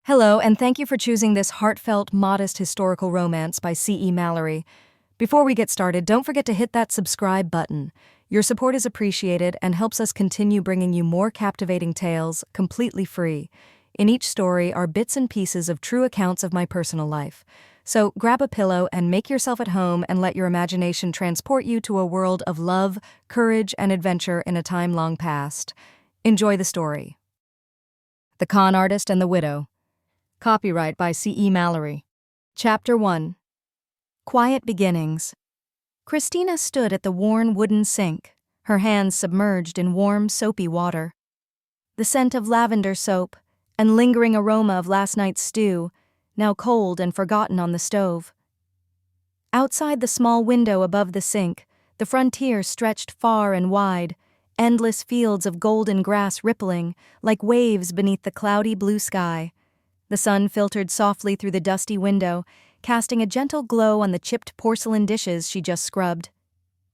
Hello, and thank you for choosing this heartfelt, modest historical romance by C.E.Mallery. Before we get started, don't forget to hit that subscribe button. Your support is appreciated and helps us continue bringing you more captivating tales, completely free. In each story are bits and pieces of true accounts of my personal life. So grab a pillow and make yourself at home and let your imagination transport you to a world of love, courage, and adventure in a time long past. Enjoy the story. The Con Artist and the Widow. Copyright by C.E.Mallery. Chapter 1. Quiet Beginnings. Christina stood at the worn wooden sink, her hands submerged in warm, soapy water. The scent of lavender soap and lingering aroma of last night's stew, now cold and forgotten on the stove. Outside the small window above the sink, the frontier stretched far and wide, endless fields of golden grass rippling like waves beneath the cloudy blue sky. The sun filtered softly through the dusty window, casting a gentle glow on the chipped porcelain dishes she just scrubbed.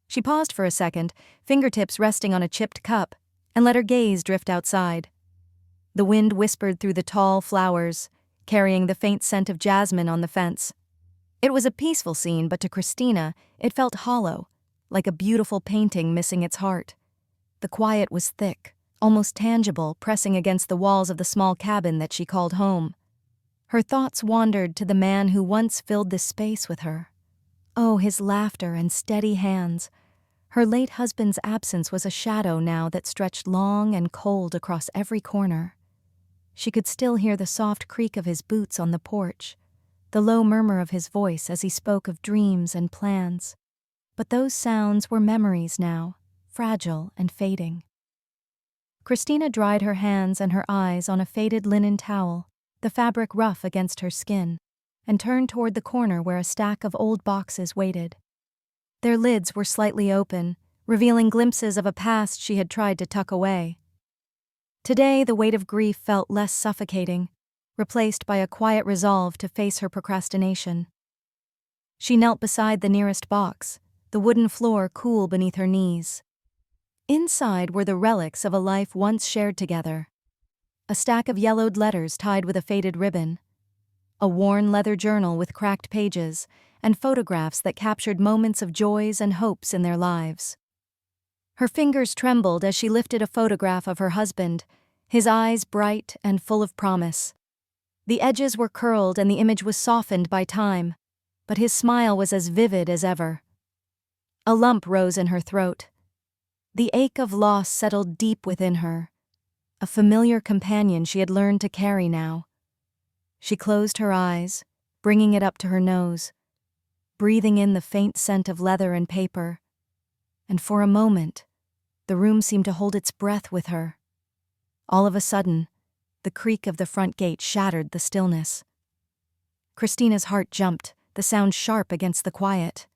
She paused for a second, fingertips resting on a chipped cup, and let her gaze drift outside. The wind whispered through the tall flowers, carrying the faint scent of jasmine on the fence. It was a peaceful scene, but to Christina, it felt hollow, like a beautiful painting missing its heart. The quiet was thick, almost tangible, pressing against the walls of the small cabin that she called home. Her thoughts wandered to the man who once filled this space with her. Oh, his laughter and steady hands. Her late husband's absence was a shadow now that stretched long and cold across every corner. She could still hear the soft creak of his boots on the porch, the low murmur of his voice as he spoke of dreams and plans. But those sounds were memories now, fragile and fading. Christina dried her hands and her eyes on a faded linen towel, the fabric rough against her skin, and turned toward the corner where a stack of old boxes waited. Their lids were slightly open, revealing glimpses of a past she had tried to tuck away. Today, the weight of grief felt less suffocating, replaced by a quiet resolve to face her procrastination. She knelt beside the nearest box, the wooden floor cool beneath her knees. Inside were the relics of a life once shared together. A stack of yellowed letters tied with a faded ribbon, a worn leather journal with cracked pages, and photographs that captured moments of joys and hopes in their lives. Her fingers trembled as she lifted a photograph of her husband, his eyes bright and full of promise. The edges were curled and the image was softened by time, but his smile was as vivid as ever. A lump rose in her throat. The ache of loss settled deep within her, a familiar companion she had learned to carry now. She closed her eyes, bringing it up to her nose, breathing in the faint scent of leather and paper, and for a moment, the room seemed to hold its breath with her. All of a sudden, the creak of the front gate shattered the stillness. Christina's heart jumped, the sound sharp against the quiet.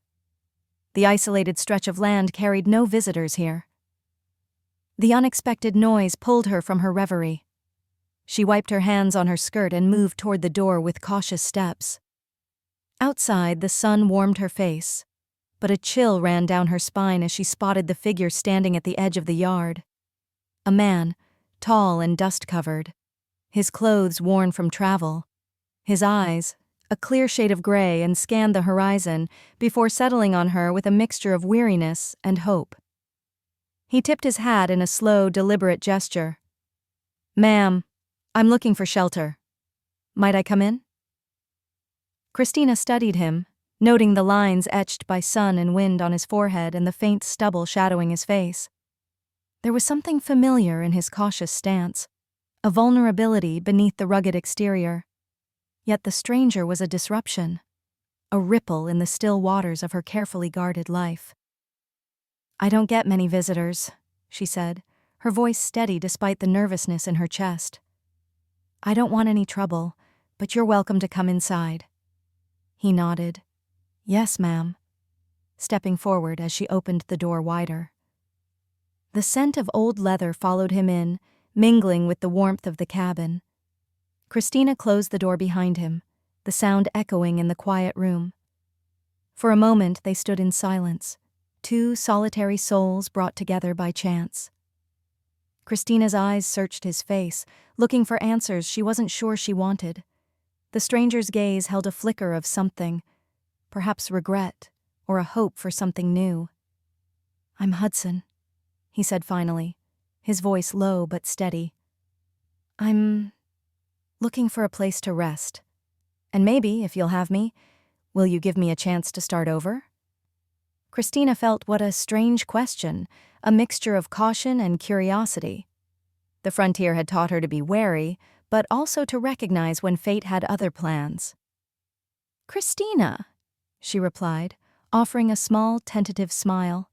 The isolated stretch of land carried no visitors here. The unexpected noise pulled her from her reverie. She wiped her hands on her skirt and moved toward the door with cautious steps. Outside, the sun warmed her face, but a chill ran down her spine as she spotted the figure standing at the edge of the yard. A man, tall and dust-covered, his clothes worn from travel. His eyes, a clear shade of gray, and scanned the horizon before settling on her with a mixture of weariness and hope. He tipped his hat in a slow, deliberate gesture. "Ma'am, I'm looking for shelter. Might I come in?" Christina studied him, noting the lines etched by sun and wind on his forehead and the faint stubble shadowing his face. There was something familiar in his cautious stance, a vulnerability beneath the rugged exterior. Yet the stranger was a disruption, a ripple in the still waters of her carefully guarded life. "I don't get many visitors," she said, her voice steady despite the nervousness in her chest. "I don't want any trouble, but you're welcome to come inside." He nodded. "Yes, ma'am," stepping forward as she opened the door wider. The scent of old leather followed him in, mingling with the warmth of the cabin. Christina closed the door behind him, the sound echoing in the quiet room. For a moment they stood in silence, two solitary souls brought together by chance. Christina's eyes searched his face, looking for answers she wasn't sure she wanted. The stranger's gaze held a flicker of something, perhaps regret, or a hope for something new. "I'm Hudson," he said finally, his voice low but steady. "I'm looking for a place to rest. And maybe, if you'll have me, will you give me a chance to start over?" Christina felt what a strange question, a mixture of caution and curiosity. The frontier had taught her to be wary, but also to recognize when fate had other plans. "Christina," she replied, offering a small, tentative smile.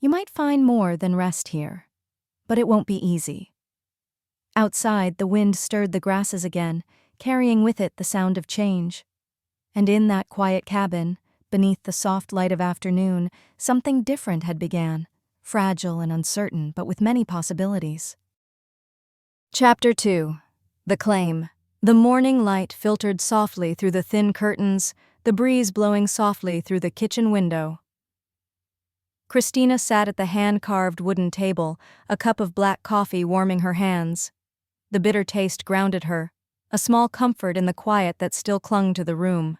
"You might find more than rest here, but it won't be easy." Outside, the wind stirred the grasses again, carrying with it the sound of change. And in that quiet cabin, beneath the soft light of afternoon, something different had began, fragile and uncertain, but with many possibilities. Chapter 2. The Claim. The morning light filtered softly through the thin curtains, the breeze blowing softly through the kitchen window. Christina sat at the hand-carved wooden table, a cup of black coffee warming her hands. The bitter taste grounded her, a small comfort in the quiet that still clung to the room.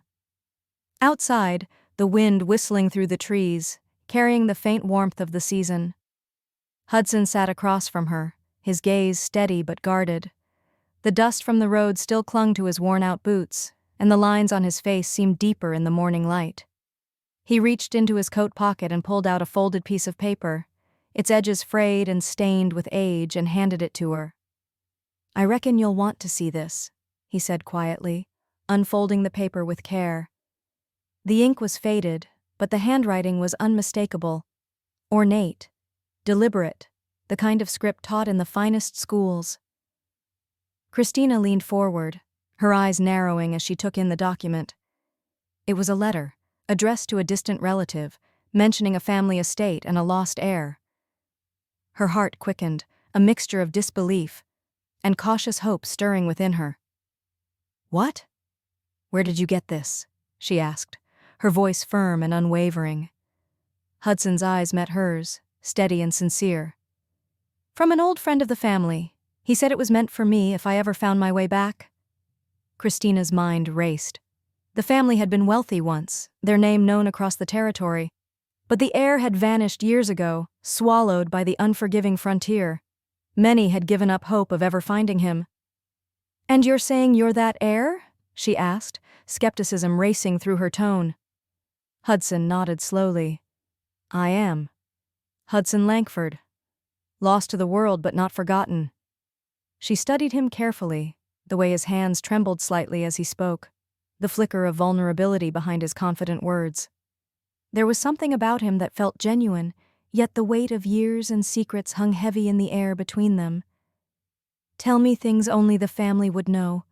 Outside, the wind whistling through the trees, carrying the faint warmth of the season. Hudson sat across from her, his gaze steady but guarded. The dust from the road still clung to his worn-out boots, and the lines on his face seemed deeper in the morning light. He reached into his coat pocket and pulled out a folded piece of paper, its edges frayed and stained with age, and handed it to her. "I reckon you'll want to see this," he said quietly, unfolding the paper with care. The ink was faded, but the handwriting was unmistakable, ornate, deliberate, the kind of script taught in the finest schools. Christina leaned forward, her eyes narrowing as she took in the document. It was a letter, addressed to a distant relative, mentioning a family estate and a lost heir. Her heart quickened, a mixture of disbelief and cautious hope stirring within her. "What? Where did you get this?" she asked, her voice firm and unwavering. Hudson's eyes met hers, steady and sincere. "From an old friend of the family. He said it was meant for me if I ever found my way back." Christina's mind raced. The family had been wealthy once, their name known across the territory. But the heir had vanished years ago, swallowed by the unforgiving frontier. Many had given up hope of ever finding him. "And you're saying you're that heir?" she asked, skepticism racing through her tone. Hudson nodded slowly. "I am. Hudson Langford. Lost to the world but not forgotten." She studied him carefully, the way his hands trembled slightly as he spoke, the flicker of vulnerability behind his confident words. There was something about him that felt genuine, yet the weight of years and secrets hung heavy in the air between them. "Tell me things only the family would know,"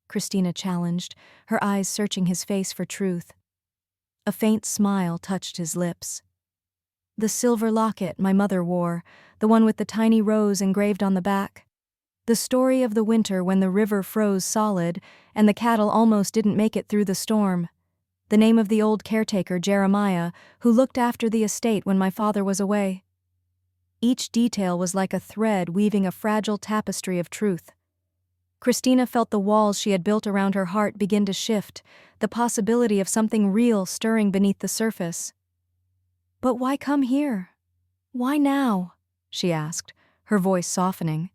Christina challenged, her eyes searching his face for truth. A faint smile touched his lips. "The silver locket my mother wore, the one with the tiny rose engraved on the back. The story of the winter when the river froze solid and the cattle almost didn't make it through the storm. The name of the old caretaker, Jeremiah, who looked after the estate when my father was away." Each detail was like a thread weaving a fragile tapestry of truth. Christina felt the walls she had built around her heart begin to shift, the possibility of something real stirring beneath the surface. "But why come here? Why now?" she asked, her voice softening.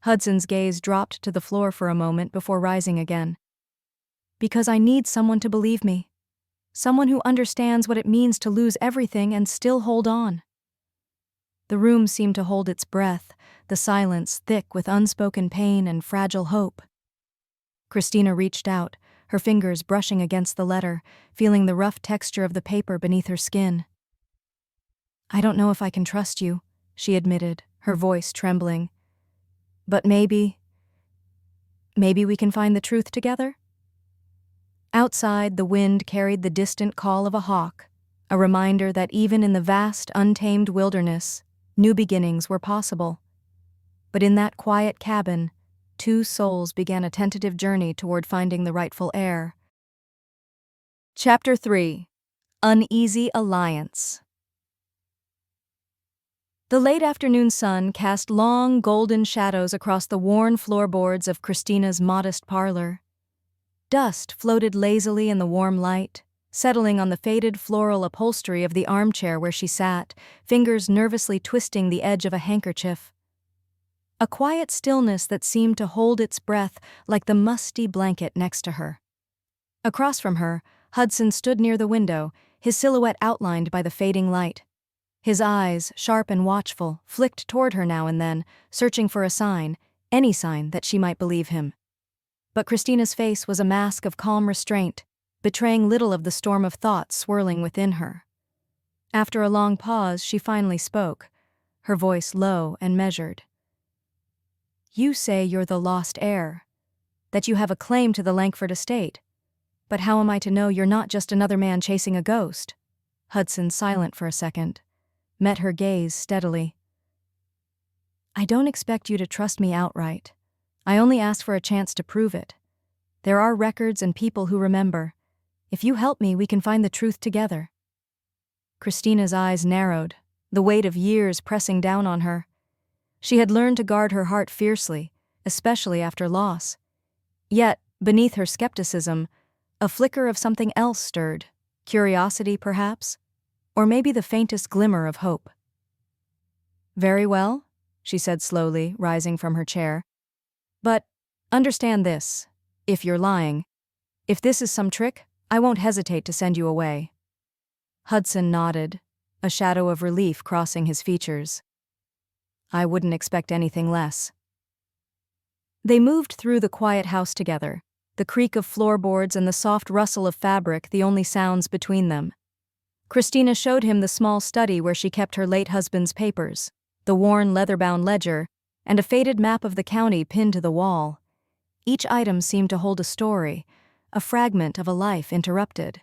Hudson's gaze dropped to the floor for a moment before rising again. "Because I need someone to believe me. Someone who understands what it means to lose everything and still hold on." The room seemed to hold its breath, the silence thick with unspoken pain and fragile hope. Christina reached out, her fingers brushing against the letter, feeling the rough texture of the paper beneath her skin. "I don't know if I can trust you," she admitted, her voice trembling. "But maybe we can find the truth together?" Outside, the wind carried the distant call of a hawk, a reminder that even in the vast, untamed wilderness, new beginnings were possible. But in that quiet cabin, two souls began a tentative journey toward finding the rightful heir. Chapter 3. Uneasy Alliance. The late afternoon sun cast long, golden shadows across the worn floorboards of Christina's modest parlor. Dust floated lazily in the warm light, settling on the faded floral upholstery of the armchair where she sat, fingers nervously twisting the edge of a handkerchief. A quiet stillness that seemed to hold its breath like the musty blanket next to her. Across from her, Hudson stood near the window, his silhouette outlined by the fading light. His eyes, sharp and watchful, flicked toward her now and then, searching for a sign, any sign that she might believe him. But Christina's face was a mask of calm restraint, betraying little of the storm of thoughts swirling within her. After a long pause, she finally spoke, her voice low and measured. "You say you're the lost heir, that you have a claim to the Langford estate. But how am I to know you're not just another man chasing a ghost?" Hudson, silent for a second, met her gaze steadily. "I don't expect you to trust me outright. I only ask for a chance to prove it. There are records and people who remember. If you help me, we can find the truth together." Christina's eyes narrowed, the weight of years pressing down on her. She had learned to guard her heart fiercely, especially after loss. Yet, beneath her skepticism, a flicker of something else stirred, curiosity perhaps, or maybe the faintest glimmer of hope. "Very well," she said slowly, rising from her chair. "But understand this, if you're lying. If this is some trick, I won't hesitate to send you away." Hudson nodded, a shadow of relief crossing his features. "I wouldn't expect anything less." They moved through the quiet house together, the creak of floorboards and the soft rustle of fabric the only sounds between them. Christina showed him the small study where she kept her late husband's papers, the worn leather-bound ledger, and a faded map of the county pinned to the wall. Each item seemed to hold a story, a fragment of a life interrupted.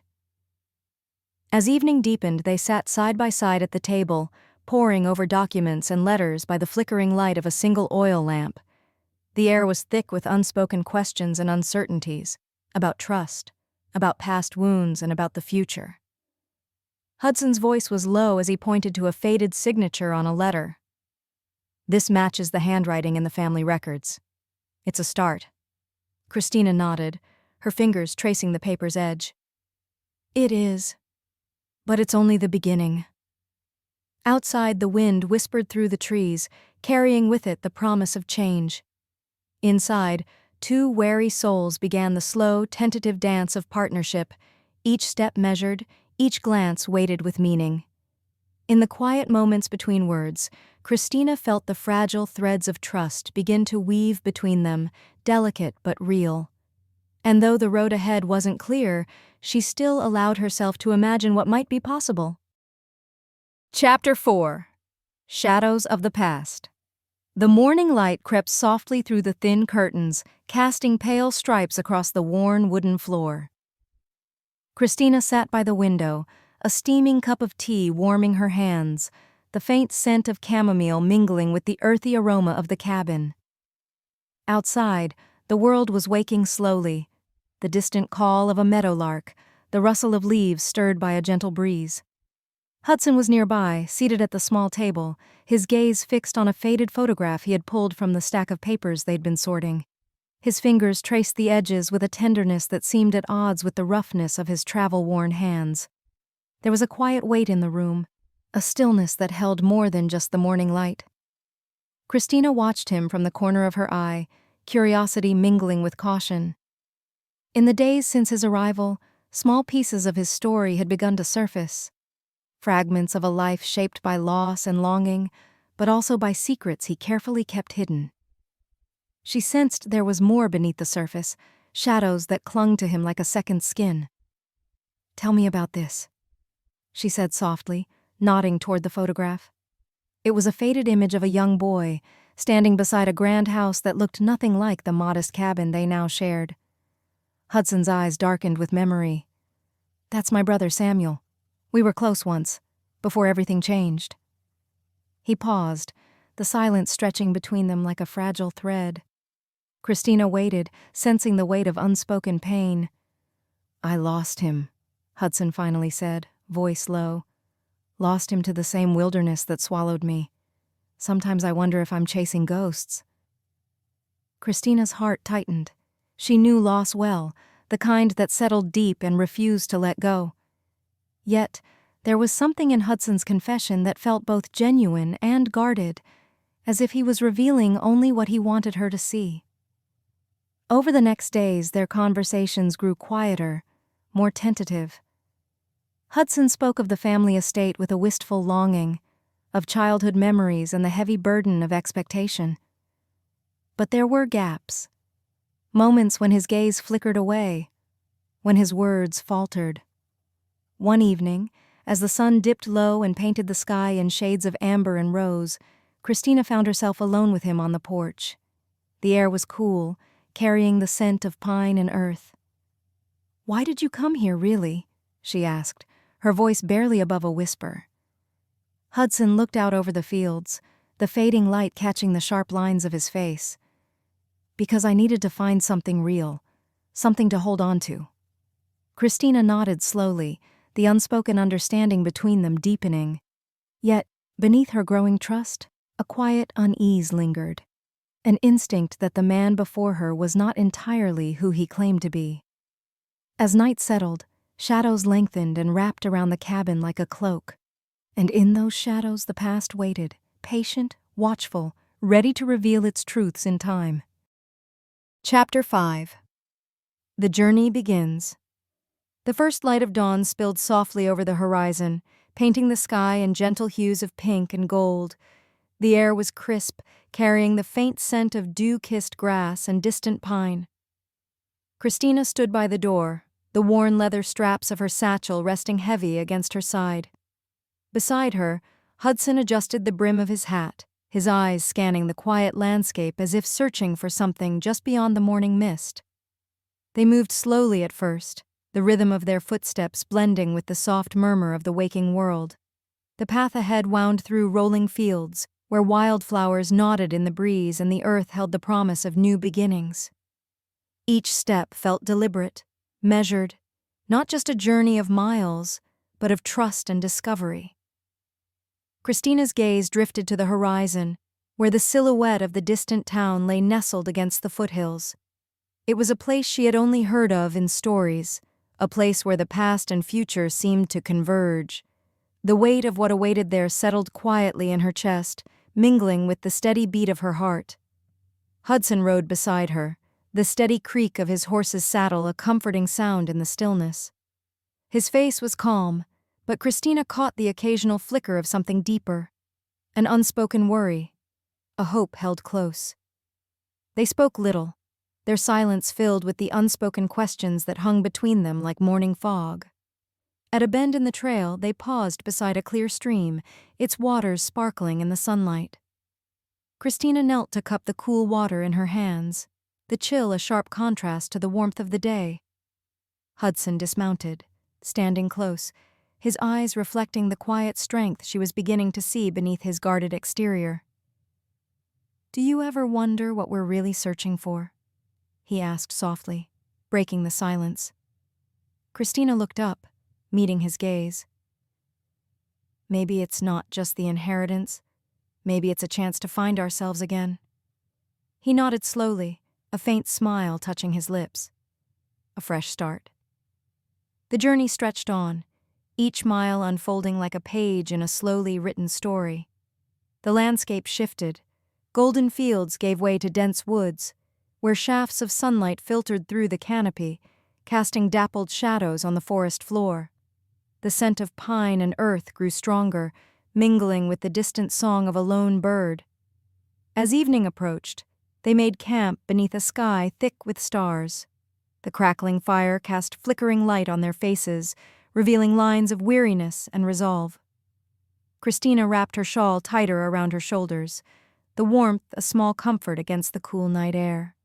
As evening deepened, they sat side by side at the table, poring over documents and letters by the flickering light of a single oil lamp. The air was thick with unspoken questions and uncertainties, about trust, about past wounds, and about the future. Hudson's voice was low as he pointed to a faded signature on a letter. "This matches the handwriting in the family records. It's a start." Christina nodded, her fingers tracing the paper's edge. "It is. But it's only the beginning." Outside, the wind whispered through the trees, carrying with it the promise of change. Inside, two wary souls began the slow, tentative dance of partnership, each step measured, each glance weighted with meaning. In the quiet moments between words, Christina felt the fragile threads of trust begin to weave between them, delicate but real. And though the road ahead wasn't clear, she still allowed herself to imagine what might be possible. Chapter 4. Shadows of the Past. The morning light crept softly through the thin curtains, casting pale stripes across the worn wooden floor. Christina sat by the window, a steaming cup of tea warming her hands, the faint scent of chamomile mingling with the earthy aroma of the cabin. Outside, the world was waking slowly, the distant call of a meadowlark, the rustle of leaves stirred by a gentle breeze. Hudson was nearby, seated at the small table, his gaze fixed on a faded photograph he had pulled from the stack of papers they'd been sorting. His fingers traced the edges with a tenderness that seemed at odds with the roughness of his travel-worn hands. There was a quiet weight in the room, a stillness that held more than just the morning light. Christina watched him from the corner of her eye, curiosity mingling with caution. In the days since his arrival, small pieces of his story had begun to surface. Fragments of a life shaped by loss and longing, but also by secrets he carefully kept hidden. She sensed there was more beneath the surface, shadows that clung to him like a second skin. "Tell me about this," she said softly, nodding toward the photograph. It was a faded image of a young boy, standing beside a grand house that looked nothing like the modest cabin they now shared. Hudson's eyes darkened with memory. "That's my brother Samuel. We were close once, before everything changed." He paused, the silence stretching between them like a fragile thread. Christina waited, sensing the weight of unspoken pain. "I lost him," Hudson finally said, voice low. "Lost him to the same wilderness that swallowed me. Sometimes I wonder if I'm chasing ghosts." Christina's heart tightened. She knew loss well, the kind that settled deep and refused to let go. Yet, there was something in Hudson's confession that felt both genuine and guarded, as if he was revealing only what he wanted her to see. Over the next days, their conversations grew quieter, more tentative. Hudson spoke of the family estate with a wistful longing, of childhood memories and the heavy burden of expectation. But there were gaps, moments when his gaze flickered away, when his words faltered. One evening, as the sun dipped low and painted the sky in shades of amber and rose, Christina found herself alone with him on the porch. The air was cool, carrying the scent of pine and earth. "Why did you come here, really?" she asked, her voice barely above a whisper. Hudson looked out over the fields, the fading light catching the sharp lines of his face. "Because I needed to find something real, something to hold on to." Christina nodded slowly, the unspoken understanding between them deepening. Yet, beneath her growing trust, a quiet unease lingered, an instinct that the man before her was not entirely who he claimed to be. As night settled, shadows lengthened and wrapped around the cabin like a cloak, and in those shadows the past waited, patient, watchful, ready to reveal its truths in time. Chapter 5. The journey begins. The first light of dawn spilled softly over the horizon, painting the sky in gentle hues of pink and gold. The air was crisp, carrying the faint scent of dew-kissed grass and distant pine. Christina stood by the door, the worn leather straps of her satchel resting heavy against her side. Beside her, Hudson adjusted the brim of his hat, his eyes scanning the quiet landscape as if searching for something just beyond the morning mist. They moved slowly at first, the rhythm of their footsteps blending with the soft murmur of the waking world. The path ahead wound through rolling fields, where wildflowers nodded in the breeze and the earth held the promise of new beginnings. Each step felt deliberate, measured, not just a journey of miles, but of trust and discovery. Christina's gaze drifted to the horizon, where the silhouette of the distant town lay nestled against the foothills. It was a place she had only heard of in stories, a place where the past and future seemed to converge. The weight of what awaited there settled quietly in her chest, mingling with the steady beat of her heart. Hudson rode beside her, the steady creak of his horse's saddle a comforting sound in the stillness. His face was calm, but Christina caught the occasional flicker of something deeper, an unspoken worry, a hope held close. They spoke little, their silence filled with the unspoken questions that hung between them like morning fog. At a bend in the trail, they paused beside a clear stream, its waters sparkling in the sunlight. Christina knelt to cup the cool water in her hands, the chill a sharp contrast to the warmth of the day. Hudson dismounted, standing close, his eyes reflecting the quiet strength she was beginning to see beneath his guarded exterior. "Do you ever wonder what we're really searching for?" he asked softly, breaking the silence. Christina looked up, meeting his gaze. "Maybe it's not just the inheritance. Maybe it's a chance to find ourselves again." He nodded slowly, a faint smile touching his lips. A fresh start. The journey stretched on, each mile unfolding like a page in a slowly written story. The landscape shifted. Golden fields gave way to dense woods, where shafts of sunlight filtered through the canopy, casting dappled shadows on the forest floor. The scent of pine and earth grew stronger, mingling with the distant song of a lone bird. As evening approached, they made camp beneath a sky thick with stars. The crackling fire cast flickering light on their faces, revealing lines of weariness and resolve. Christina wrapped her shawl tighter around her shoulders, the warmth a small comfort against the cool night air.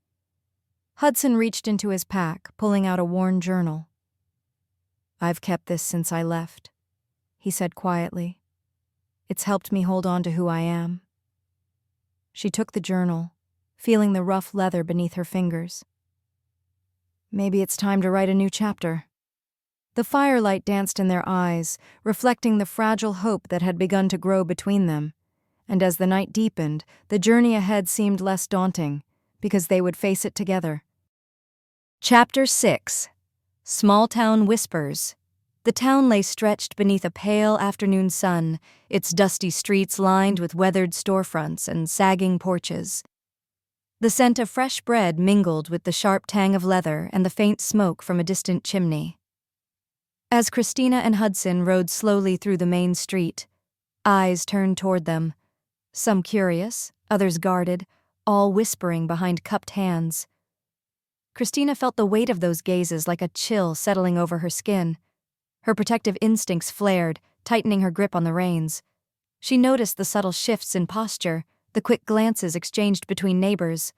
Hudson reached into his pack, pulling out a worn journal. "I've kept this since I left," he said quietly. "It's helped me hold on to who I am." She took the journal, feeling the rough leather beneath her fingers. "Maybe it's time to write a new chapter." The firelight danced in their eyes, reflecting the fragile hope that had begun to grow between them, And as the night deepened, the journey ahead seemed less daunting, because they would face it together. Chapter 6. Small Town Whispers. The town lay stretched beneath a pale afternoon sun, its dusty streets lined with weathered storefronts and sagging porches. The scent of fresh bread mingled with the sharp tang of leather and the faint smoke from a distant chimney. As Christina and Hudson rode slowly through the main street, eyes turned toward them, some curious, others guarded, all whispering behind cupped hands. Christina felt the weight of those gazes like a chill settling over her skin. Her protective instincts flared, tightening her grip on the reins. She noticed the subtle shifts in posture, the quick glances exchanged between neighbors.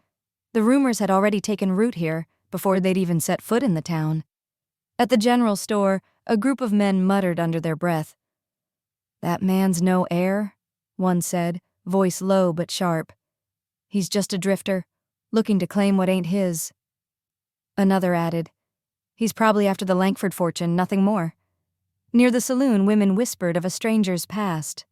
The rumors had already taken root here, before they'd even set foot in the town. At the general store, a group of men muttered under their breath. "That man's no heir," one said, voice low but sharp. "He's just a drifter, looking to claim what ain't his." Another added, "He's probably after the Langford fortune, nothing more." Near the saloon, women whispered of a stranger's past.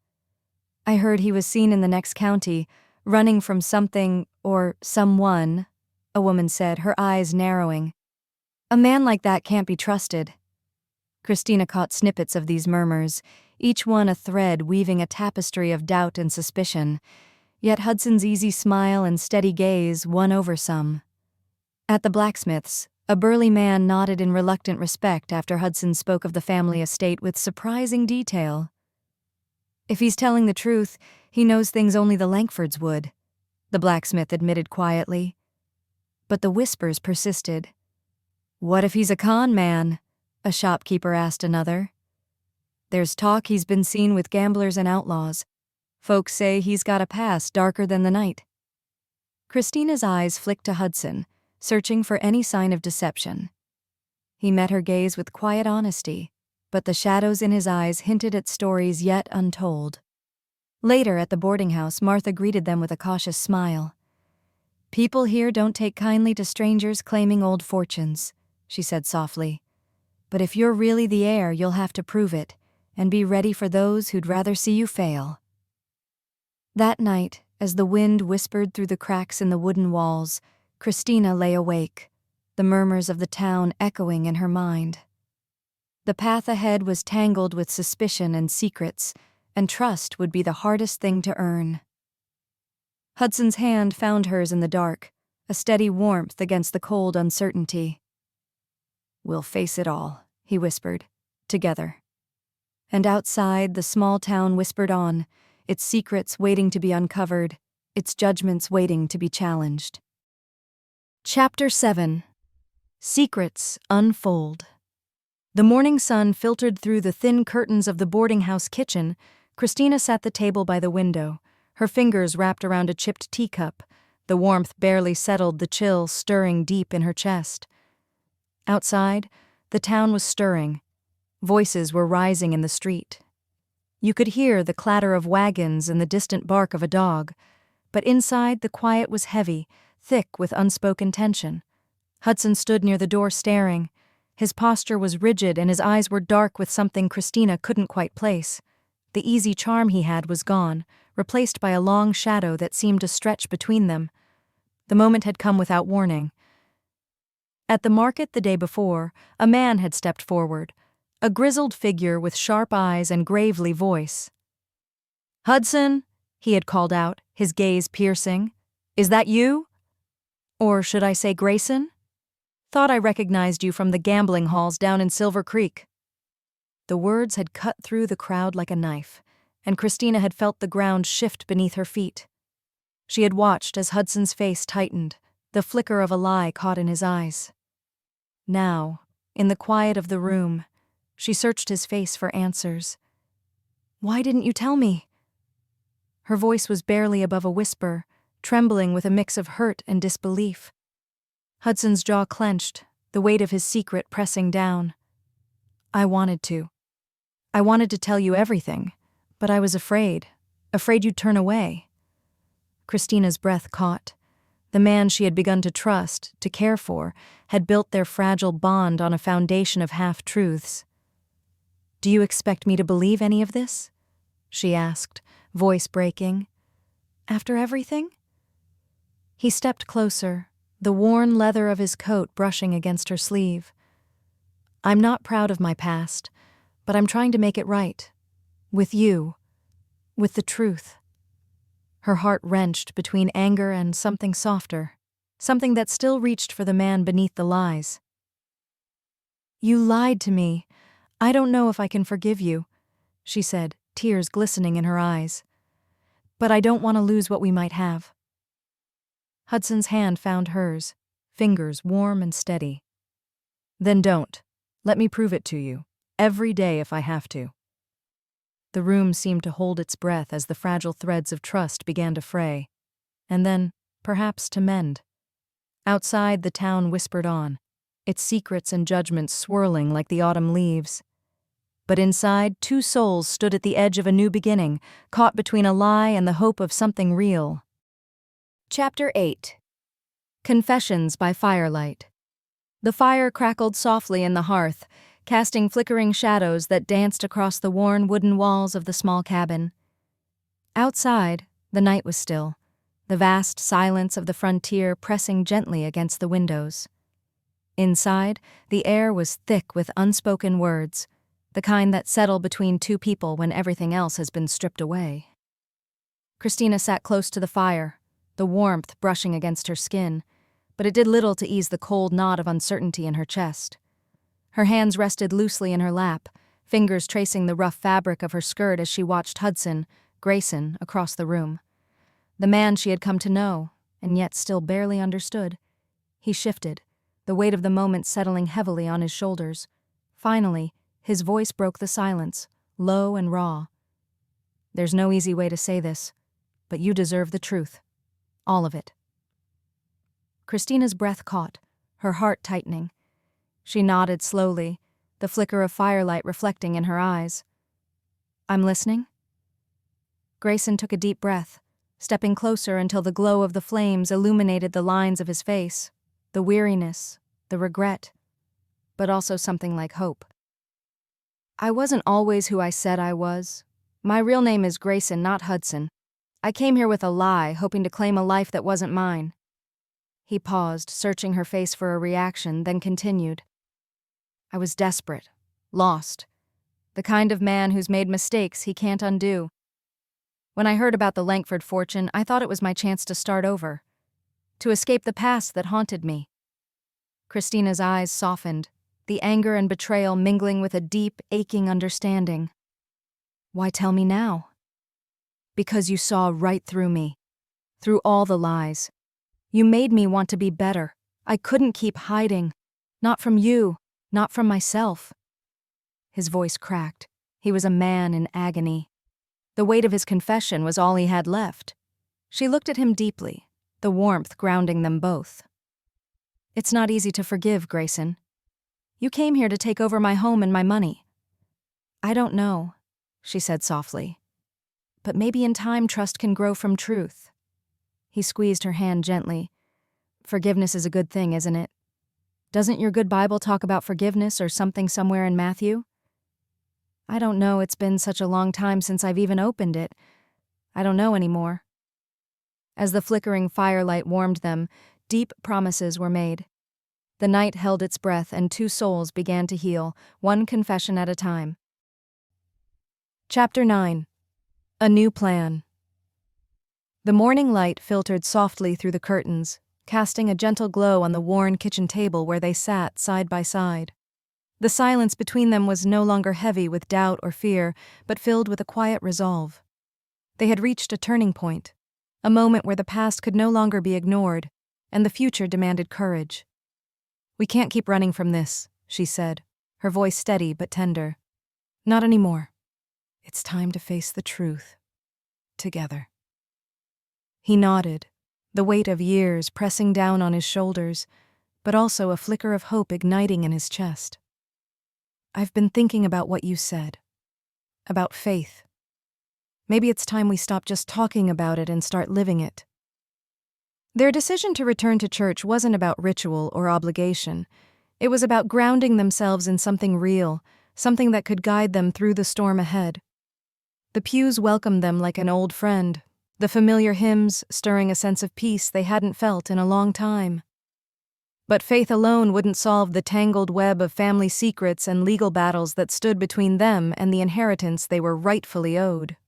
"I heard he was seen in the next county, running from something or someone," a woman said, her eyes narrowing. "A man like that can't be trusted." Christina caught snippets of these murmurs, each one a thread weaving a tapestry of doubt and suspicion, yet Hudson's easy smile and steady gaze won over some. At the blacksmith's, a burly man nodded in reluctant respect after Hudson spoke of the family estate with surprising detail. "If he's telling the truth, he knows things only the Langfords would," the blacksmith admitted quietly. But the whispers persisted. "What if he's a con man?" a shopkeeper asked another. "There's talk he's been seen with gamblers and outlaws. Folks say he's got a past darker than the night." Christina's eyes flicked to Hudson, searching for any sign of deception. He met her gaze with quiet honesty, but the shadows in his eyes hinted at stories yet untold. Later at the boarding house, Martha greeted them with a cautious smile. "People here don't take kindly to strangers claiming old fortunes," she said softly. "But if you're really the heir, you'll have to prove it, and be ready for those who'd rather see you fail." That night, as the wind whispered through the cracks in the wooden walls, Christina lay awake, the murmurs of the town echoing in her mind. The path ahead was tangled with suspicion and secrets, and trust would be the hardest thing to earn. Hudson's hand found hers in the dark, a steady warmth against the cold uncertainty. "We'll face it all," he whispered, "together." And outside, the small town whispered on, its secrets waiting to be uncovered, its judgments waiting to be challenged. Chapter 7. Secrets Unfold. The morning sun filtered through the thin curtains of the boarding house kitchen. Christina sat at the table by the window, her fingers wrapped around a chipped teacup, the warmth barely settled the chill stirring deep in her chest. Outside, the town was stirring. Voices were rising in the street. You could hear the clatter of wagons and the distant bark of a dog, but inside the quiet was heavy, thick with unspoken tension. Hudson stood near the door staring. His posture was rigid and his eyes were dark with something Christina couldn't quite place. The easy charm he had was gone, replaced by a long shadow that seemed to stretch between them. The moment had come without warning. At the market the day before, a man had stepped forward, a grizzled figure with sharp eyes and gravely voice. "Hudson," he had called out, his gaze piercing. "Is that you? Or should I say Grayson? Thought I recognized you from the gambling halls down in Silver Creek." The words had cut through the crowd like a knife, and Christina had felt the ground shift beneath her feet. She had watched as Hudson's face tightened, the flicker of a lie caught in his eyes. Now, in the quiet of the room, she searched his face for answers. "Why didn't you tell me?" Her voice was barely above a whisper, trembling with a mix of hurt and disbelief. Hudson's jaw clenched, the weight of his secret pressing down. "I wanted to. I wanted to tell you everything, but I was afraid you'd turn away." Christina's breath caught. The man she had begun to trust, to care for, had built their fragile bond on a foundation of half-truths. "Do you expect me to believe any of this?" she asked, voice breaking. After everything? He stepped closer, the worn leather of his coat brushing against her sleeve. I'm not proud of my past, but I'm trying to make it right. With you. With the truth. Her heart wrenched between anger and something softer, something that still reached for the man beneath the lies. You lied to me. I don't know if I can forgive you, she said, tears glistening in her eyes. But I don't want to lose what we might have. Hudson's hand found hers, fingers warm and steady. Then don't. Let me prove it to you. Every day if I have to. The room seemed to hold its breath as the fragile threads of trust began to fray, and then, perhaps, to mend. Outside, the town whispered on, its secrets and judgments swirling like the autumn leaves. But inside, two souls stood at the edge of a new beginning, caught between a lie and the hope of something real. Chapter 8. Confessions by Firelight. The fire crackled softly in the hearth, casting flickering shadows that danced across the worn wooden walls of the small cabin. Outside, the night was still, the vast silence of the frontier pressing gently against the windows. Inside, the air was thick with unspoken words, the kind that settle between two people when everything else has been stripped away. Christina sat close to the fire, the warmth brushing against her skin, but it did little to ease the cold knot of uncertainty in her chest. Her hands rested loosely in her lap, fingers tracing the rough fabric of her skirt as she watched Hudson, Grayson, across the room. The man she had come to know, and yet still barely understood. He shifted, the weight of the moment settling heavily on his shoulders. Finally, his voice broke the silence, low and raw. There's no easy way to say this, but you deserve the truth. All of it. Christina's breath caught, her heart tightening. She nodded slowly, the flicker of firelight reflecting in her eyes. I'm listening. Grayson took a deep breath, stepping closer until the glow of the flames illuminated the lines of his face, the weariness, the regret, but also something like hope. I wasn't always who I said I was. My real name is Grayson, not Hudson. I came here with a lie, hoping to claim a life that wasn't mine. He paused, searching her face for a reaction, then continued. I was desperate, lost, the kind of man who's made mistakes he can't undo. When I heard about the Langford fortune, I thought it was my chance to start over, to escape the past that haunted me. Christina's eyes softened, the anger and betrayal mingling with a deep, aching understanding. Why tell me now? Because you saw right through me, through all the lies. You made me want to be better. I couldn't keep hiding. Not from you, not from myself. His voice cracked. He was a man in agony. The weight of his confession was all he had left. She looked at him deeply, the warmth grounding them both. It's not easy to forgive, Grayson. You came here to take over my home and my money. I don't know, she said softly. But maybe in time trust can grow from truth. He squeezed her hand gently. Forgiveness is a good thing, isn't it? Doesn't your good Bible talk about forgiveness or something somewhere in Matthew? I don't know, it's been such a long time since I've even opened it. I don't know anymore. As the flickering firelight warmed them, deep promises were made. The night held its breath and two souls began to heal, one confession at a time. Chapter 9. A New Plan. The morning light filtered softly through the curtains, casting a gentle glow on the worn kitchen table where they sat side by side. The silence between them was no longer heavy with doubt or fear, but filled with a quiet resolve. They had reached a turning point, a moment where the past could no longer be ignored, and the future demanded courage. We can't keep running from this, she said, her voice steady but tender. Not anymore. It's time to face the truth. Together. He nodded, the weight of years pressing down on his shoulders, but also a flicker of hope igniting in his chest. I've been thinking about what you said. About faith. Maybe it's time we stop just talking about it and start living it. Their decision to return to church wasn't about ritual or obligation. It was about grounding themselves in something real, something that could guide them through the storm ahead. The pews welcomed them like an old friend, the familiar hymns stirring a sense of peace they hadn't felt in a long time. But faith alone wouldn't solve the tangled web of family secrets and legal battles that stood between them and the inheritance they were rightfully owed.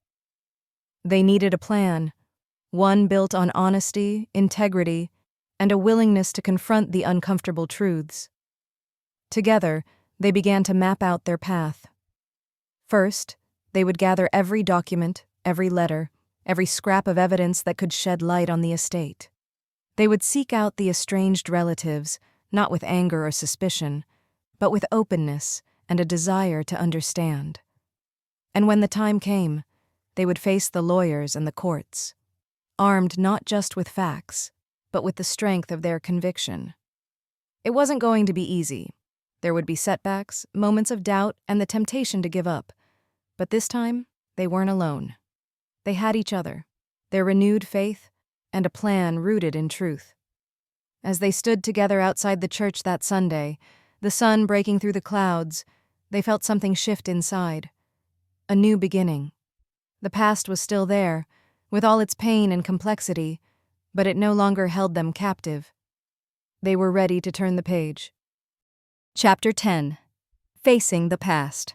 They needed a plan, one built on honesty, integrity, and a willingness to confront the uncomfortable truths. Together, they began to map out their path. First, they would gather every document, every letter, every scrap of evidence that could shed light on the estate. They would seek out the estranged relatives, not with anger or suspicion, but with openness and a desire to understand. And when the time came, they would face the lawyers and the courts, armed not just with facts, but with the strength of their conviction. It wasn't going to be easy. There would be setbacks, moments of doubt, and the temptation to give up. But this time, they weren't alone. They had each other, their renewed faith, and a plan rooted in truth. As they stood together outside the church that Sunday, the sun breaking through the clouds, they felt something shift inside. A new beginning. The past was still there, with all its pain and complexity, but it no longer held them captive. They were ready to turn the page. Chapter 10. Facing the Past.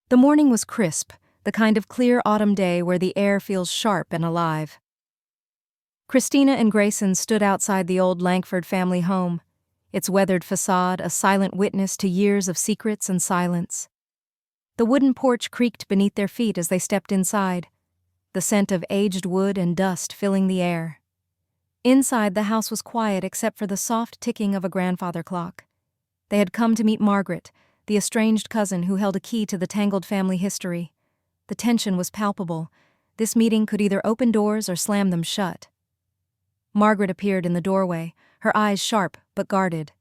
The morning was crisp, the kind of clear autumn day where the air feels sharp and alive. Christina and Grayson stood outside the old Langford family home, its weathered facade a silent witness to years of secrets and silence. The wooden porch creaked beneath their feet as they stepped inside, the scent of aged wood and dust filling the air. Inside, the house was quiet except for the soft ticking of a grandfather clock. They had come to meet Margaret, the estranged cousin who held a key to the tangled family history. The tension was palpable. This meeting could either open doors or slam them shut. Margaret appeared in the doorway, her eyes sharp but guarded.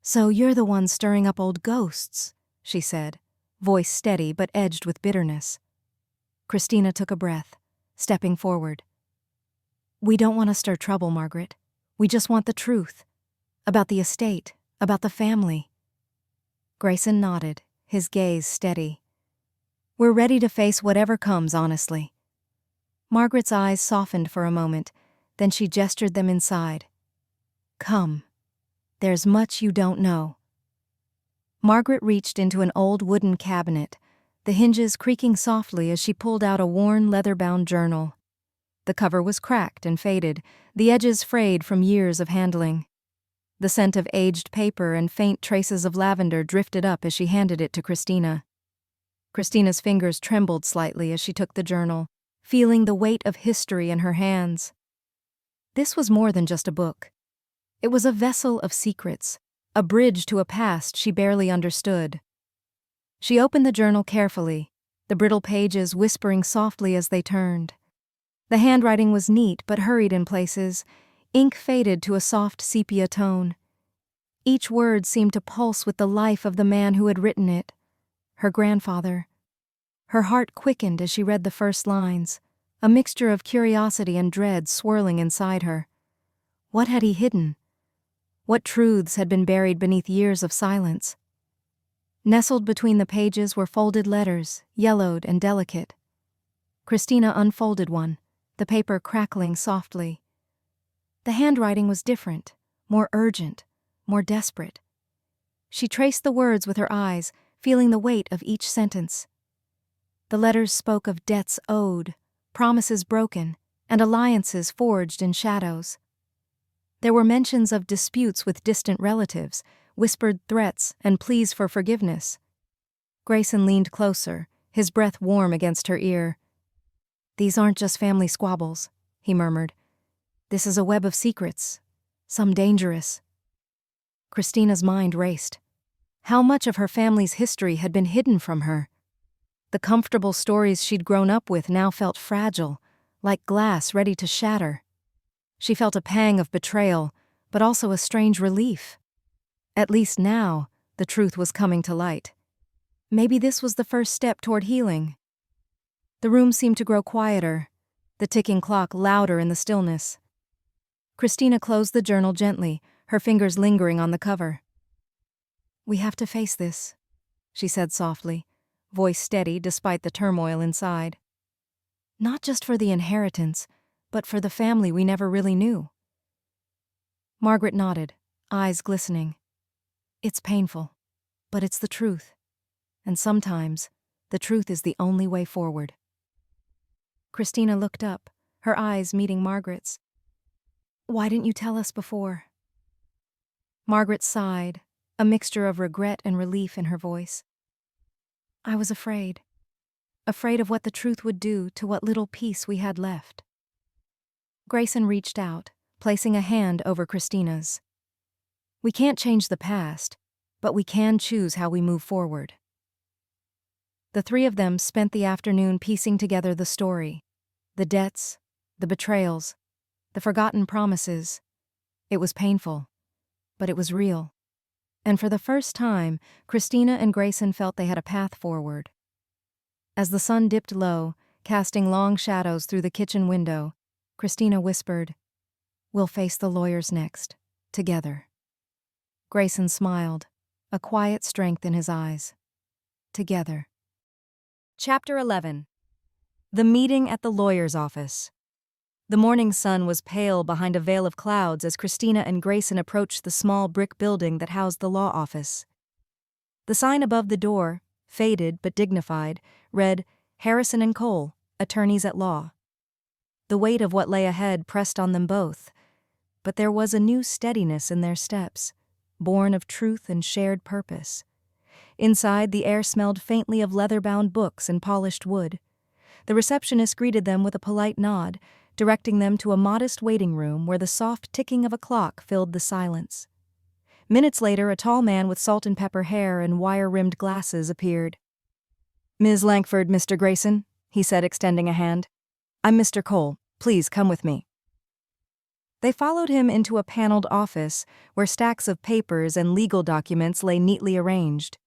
"So you're the one stirring up old ghosts," she said, voice steady but edged with bitterness. Christina took a breath, stepping forward. "We don't want to stir trouble, Margaret. We just want the truth. About the estate, about the family." Grayson nodded, his gaze steady. "We're ready to face whatever comes, honestly." Margaret's eyes softened for a moment, then she gestured them inside. "Come. There's much you don't know." Margaret reached into an old wooden cabinet, the hinges creaking softly as she pulled out a worn leather-bound journal. The cover was cracked and faded, the edges frayed from years of handling. The scent of aged paper and faint traces of lavender drifted up as she handed it to Christina. Christina's fingers trembled slightly as she took the journal, feeling the weight of history in her hands. This was more than just a book. It was a vessel of secrets, a bridge to a past she barely understood. She opened the journal carefully, the brittle pages whispering softly as they turned. The handwriting was neat but hurried in places, ink faded to a soft sepia tone. Each word seemed to pulse with the life of the man who had written it, her grandfather. Her heart quickened as she read the first lines, a mixture of curiosity and dread swirling inside her. What had he hidden? What truths had been buried beneath years of silence? Nestled between the pages were folded letters, yellowed and delicate. Christina unfolded one, the paper crackling softly. The handwriting was different, more urgent, more desperate. She traced the words with her eyes, feeling the weight of each sentence. The letters spoke of debts owed, promises broken, and alliances forged in shadows. There were mentions of disputes with distant relatives, whispered threats, and pleas for forgiveness. Grayson leaned closer, his breath warm against her ear. "These aren't just family squabbles," he murmured. "This is a web of secrets, some dangerous." Christina's mind raced. How much of her family's history had been hidden from her? The comfortable stories she'd grown up with now felt fragile, like glass ready to shatter. She felt a pang of betrayal, but also a strange relief. At least now, the truth was coming to light. Maybe this was the first step toward healing. The room seemed to grow quieter, the ticking clock louder in the stillness. Christina closed the journal gently, her fingers lingering on the cover. "We have to face this," she said softly, voice steady despite the turmoil inside. Not just for the inheritance, but for the family we never really knew. Margaret nodded, eyes glistening. It's painful, but it's the truth. And sometimes, the truth is the only way forward. Christina looked up, her eyes meeting Margaret's. Why didn't you tell us before? Margaret sighed, a mixture of regret and relief in her voice. I was afraid. Afraid of what the truth would do to what little peace we had left. Grayson reached out, placing a hand over Christina's. We can't change the past, but we can choose how we move forward. The three of them spent the afternoon piecing together the story. The debts, the betrayals, the forgotten promises. It was painful, but it was real. And for the first time, Christina and Grayson felt they had a path forward. As the sun dipped low, casting long shadows through the kitchen window, Christina whispered, We'll face the lawyers next, together. Grayson smiled, a quiet strength in his eyes. Together. Chapter 11. The meeting at the lawyer's office. The morning sun was pale behind a veil of clouds as Christina and Grayson approached the small brick building that housed the law office. The sign above the door, faded but dignified, read, Harrison & Cole, Attorneys at Law. The weight of what lay ahead pressed on them both, but there was a new steadiness in their steps, born of truth and shared purpose. Inside, the air smelled faintly of leather-bound books and polished wood. The receptionist greeted them with a polite nod, directing them to a modest waiting room where the soft ticking of a clock filled the silence. Minutes later, a tall man with salt-and-pepper hair and wire-rimmed glasses appeared. Ms. Langford, Mr. Grayson, he said, extending a hand. I'm Mr. Cole. Please come with me. They followed him into a paneled office where stacks of papers and legal documents lay neatly arranged.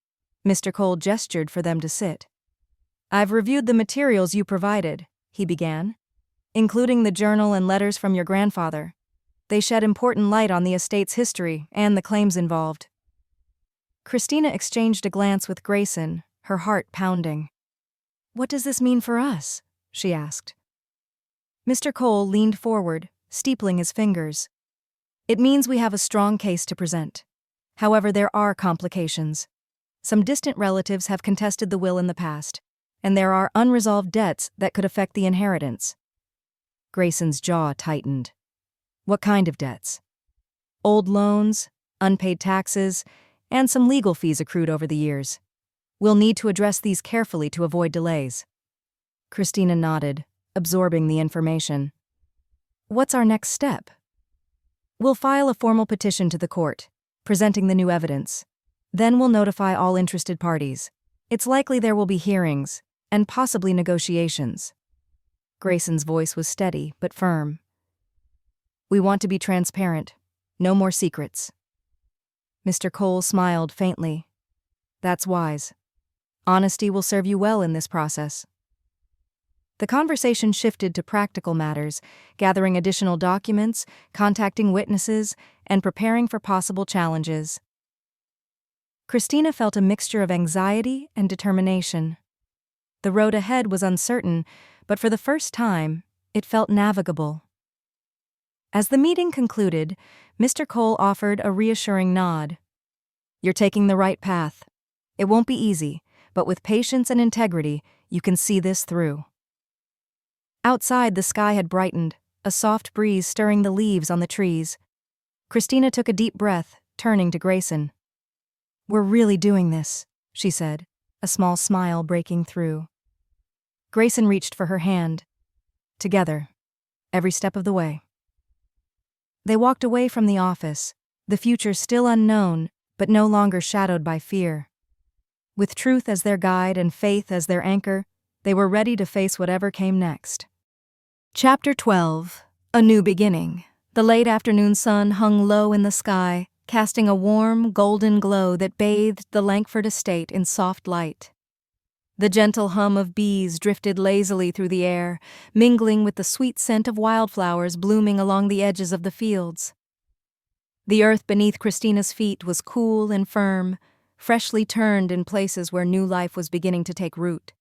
Mr. Cole gestured for them to sit. I've reviewed the materials you provided, he began, including the journal and letters from your grandfather. They shed important light on the estate's history and the claims involved. Christina exchanged a glance with Grayson, her heart pounding. What does this mean for us? She asked. Mr. Cole leaned forward, steepling his fingers. It means we have a strong case to present. However, there are complications. Some distant relatives have contested the will in the past, and there are unresolved debts that could affect the inheritance. Grayson's jaw tightened. What kind of debts? Old loans, unpaid taxes, and some legal fees accrued over the years. We'll need to address these carefully to avoid delays. Christina nodded, absorbing the information. What's our next step? We'll file a formal petition to the court, presenting the new evidence. Then we'll notify all interested parties. It's likely there will be hearings, and possibly negotiations. Grayson's voice was steady but firm. We want to be transparent. No more secrets. Mr. Cole smiled faintly. That's wise. Honesty will serve you well in this process. The conversation shifted to practical matters, gathering additional documents, contacting witnesses, and preparing for possible challenges. Christina felt a mixture of anxiety and determination. The road ahead was uncertain, but for the first time, it felt navigable. As the meeting concluded, Mr. Cole offered a reassuring nod. You're taking the right path. It won't be easy, but with patience and integrity, you can see this through. Outside, the sky had brightened, a soft breeze stirring the leaves on the trees. Christina took a deep breath, turning to Grayson. We're really doing this, she said, a small smile breaking through. Grayson reached for her hand. Together, every step of the way. They walked away from the office, the future still unknown, but no longer shadowed by fear. With truth as their guide and faith as their anchor, they were ready to face whatever came next. Chapter 12. A New Beginning. The late afternoon sun hung low in the sky, casting a warm, golden glow that bathed the Langford estate in soft light. The gentle hum of bees drifted lazily through the air, mingling with the sweet scent of wildflowers blooming along the edges of the fields. The earth beneath Christina's feet was cool and firm, freshly turned in places where new life was beginning to take root.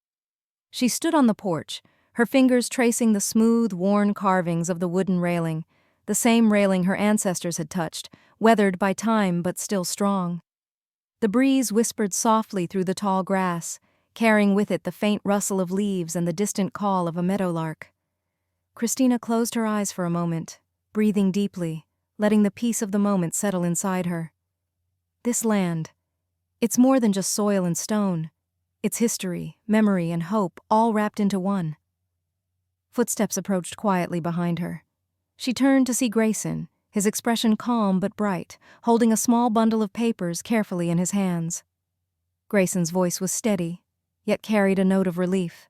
She stood on the porch, her fingers tracing the smooth, worn carvings of the wooden railing, the same railing her ancestors had touched, weathered by time but still strong. The breeze whispered softly through the tall grass, carrying with it the faint rustle of leaves and the distant call of a meadowlark. Christina closed her eyes for a moment, breathing deeply, letting the peace of the moment settle inside her. This land, it's more than just soil and stone. It's history, memory, and hope, all wrapped into one. Footsteps approached quietly behind her. She turned to see Grayson, his expression calm but bright, holding a small bundle of papers carefully in his hands. Grayson's voice was steady, yet carried a note of relief.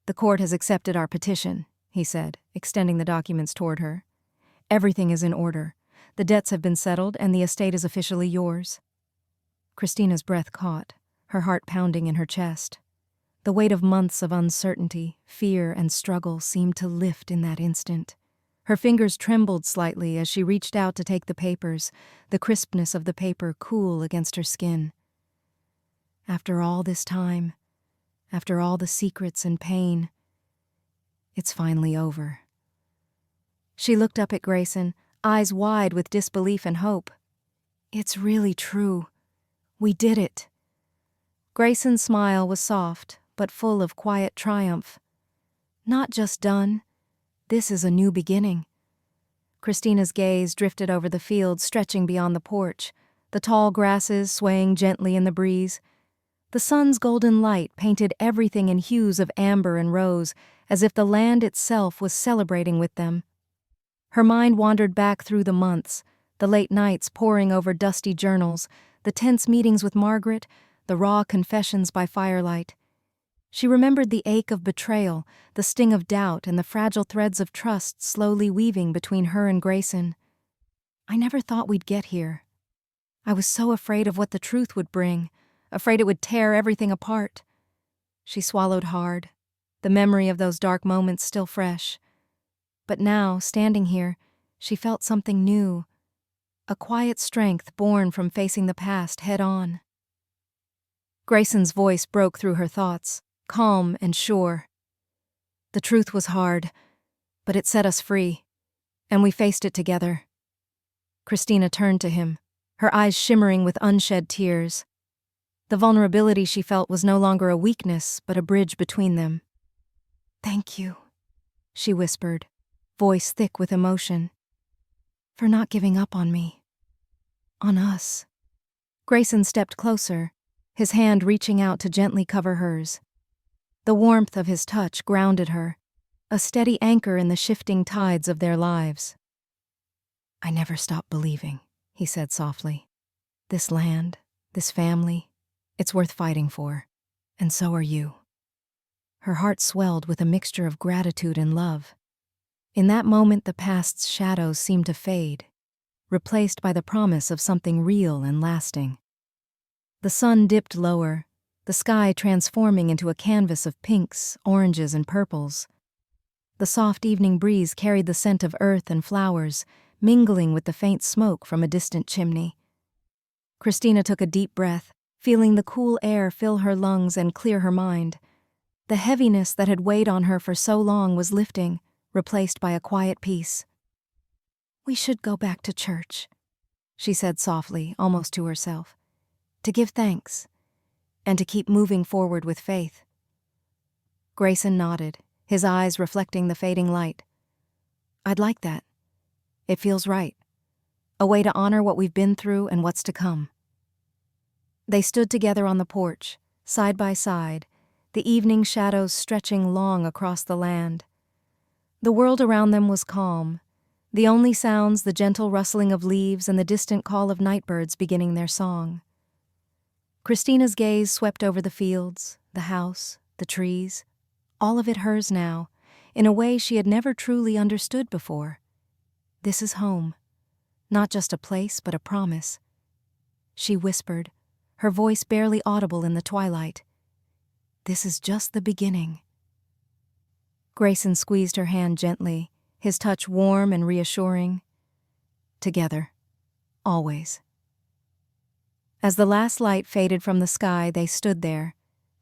"The court has accepted our petition," he said, extending the documents toward her. "Everything is in order. The debts have been settled, and the estate is officially yours." Christina's breath caught, her heart pounding in her chest. The weight of months of uncertainty, fear, and struggle seemed to lift in that instant. Her fingers trembled slightly as she reached out to take the papers, the crispness of the paper cool against her skin. After all this time, after all the secrets and pain, it's finally over. She looked up at Grayson, eyes wide with disbelief and hope. "It's really true. We did it." Grayson's smile was soft, but full of quiet triumph. "Not just done. This is a new beginning." Christina's gaze drifted over the field stretching beyond the porch, the tall grasses swaying gently in the breeze. The sun's golden light painted everything in hues of amber and rose, as if the land itself was celebrating with them. Her mind wandered back through the months, the late nights poring over dusty journals, the tense meetings with Margaret, the raw confessions by firelight. She remembered the ache of betrayal, the sting of doubt, and the fragile threads of trust slowly weaving between her and Grayson. "I never thought we'd get here. I was so afraid of what the truth would bring, afraid it would tear everything apart." She swallowed hard, the memory of those dark moments still fresh. But now, standing here, she felt something new, a quiet strength born from facing the past head-on. Grayson's voice broke through her thoughts, calm and sure. "The truth was hard, but it set us free, and we faced it together." Christina turned to him, her eyes shimmering with unshed tears. The vulnerability she felt was no longer a weakness, but a bridge between them. "Thank you," she whispered, voice thick with emotion, "for not giving up on me. On us." Grayson stepped closer, his hand reaching out to gently cover hers. The warmth of his touch grounded her, a steady anchor in the shifting tides of their lives. "I never stopped believing," he said softly. "This land, this family, it's worth fighting for, and so are you." Her heart swelled with a mixture of gratitude and love. In that moment, the past's shadows seemed to fade, replaced by the promise of something real and lasting. The sun dipped lower, the sky transforming into a canvas of pinks, oranges, and purples. The soft evening breeze carried the scent of earth and flowers, mingling with the faint smoke from a distant chimney. Christina took a deep breath, feeling the cool air fill her lungs and clear her mind. The heaviness that had weighed on her for so long was lifting, replaced by a quiet peace. "We should go back to church," she said softly, almost to herself, "to give thanks, and to keep moving forward with faith." Grayson nodded, his eyes reflecting the fading light. "I'd like that. It feels right. A way to honor what we've been through and what's to come." They stood together on the porch, side by side, the evening shadows stretching long across the land. The world around them was calm, the only sounds the gentle rustling of leaves and the distant call of nightbirds beginning their song. Christina's gaze swept over the fields, the house, the trees, all of it hers now, in a way she had never truly understood before. This is home, not just a place but a promise. She whispered, her voice barely audible in the twilight. "This is just the beginning." Grayson squeezed her hand gently, his touch warm and reassuring. "Together, always." As the last light faded from the sky, they stood there,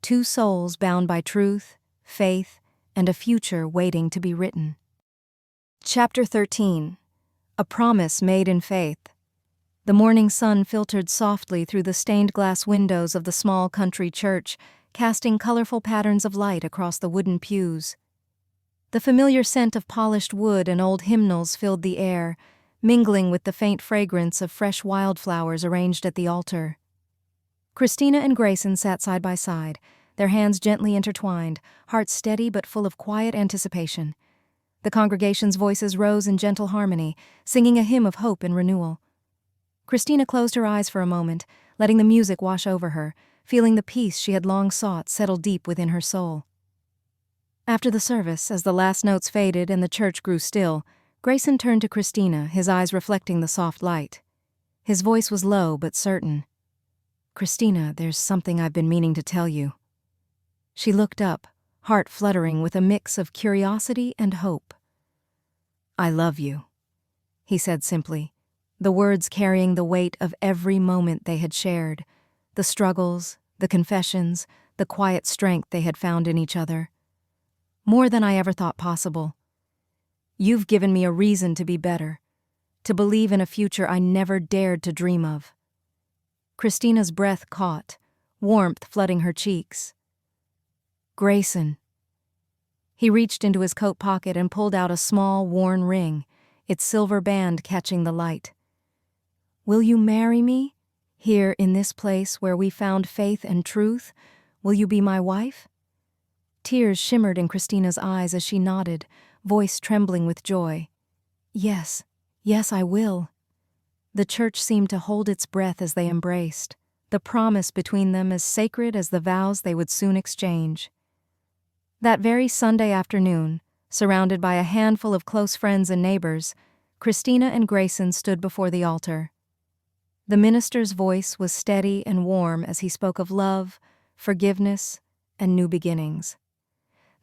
two souls bound by truth, faith, and a future waiting to be written. Chapter 13. A Promise Made in Faith. The morning sun filtered softly through the stained glass windows of the small country church, casting colorful patterns of light across the wooden pews. The familiar scent of polished wood and old hymnals filled the air, mingling with the faint fragrance of fresh wildflowers arranged at the altar. Christina and Grayson sat side by side, their hands gently intertwined, hearts steady but full of quiet anticipation. The congregation's voices rose in gentle harmony, singing a hymn of hope and renewal. Christina closed her eyes for a moment, letting the music wash over her, feeling the peace she had long sought settle deep within her soul. After the service, as the last notes faded and the church grew still, Grayson turned to Christina, his eyes reflecting the soft light. His voice was low but certain. "Christina, there's something I've been meaning to tell you." She looked up, heart fluttering with a mix of curiosity and hope. "I love you," he said simply, the words carrying the weight of every moment they had shared, the struggles, the confessions, the quiet strength they had found in each other. "More than I ever thought possible. You've given me a reason to be better, to believe in a future I never dared to dream of." Christina's breath caught, warmth flooding her cheeks. "Grayson." He reached into his coat pocket and pulled out a small, worn ring, its silver band catching the light. "Will you marry me? Here in this place where we found faith and truth, will you be my wife?" Tears shimmered in Christina's eyes as she nodded, voice trembling with joy. Yes, I will." The church seemed to hold its breath as they embraced, the promise between them as sacred as the vows they would soon exchange. That very Sunday afternoon, surrounded by a handful of close friends and neighbors, Christina and Grayson stood before the altar. The minister's voice was steady and warm as he spoke of love, forgiveness, and new beginnings.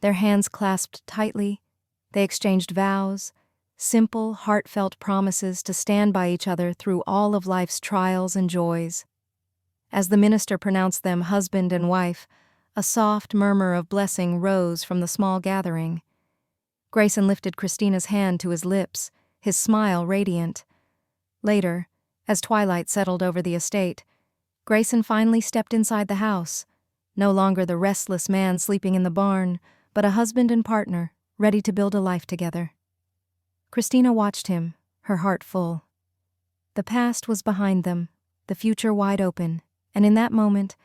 Their hands clasped tightly, they exchanged vows, simple, heartfelt promises to stand by each other through all of life's trials and joys. As the minister pronounced them husband and wife, a soft murmur of blessing rose from the small gathering. Grayson lifted Christina's hand to his lips, his smile radiant. Later, as twilight settled over the estate, Grayson finally stepped inside the house, no longer the restless man sleeping in the barn, but a husband and partner, ready to build a life together. Christina watched him, her heart full. The past was behind them, the future wide open, and in that moment,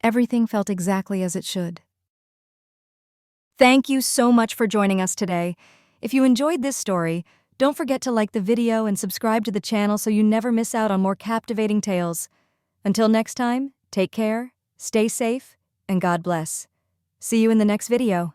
everything felt exactly as it should. Thank you so much for joining us today. If you enjoyed this story, don't forget to like the video and subscribe to the channel so you never miss out on more captivating tales. Until next time, take care, stay safe, and God bless. See you in the next video.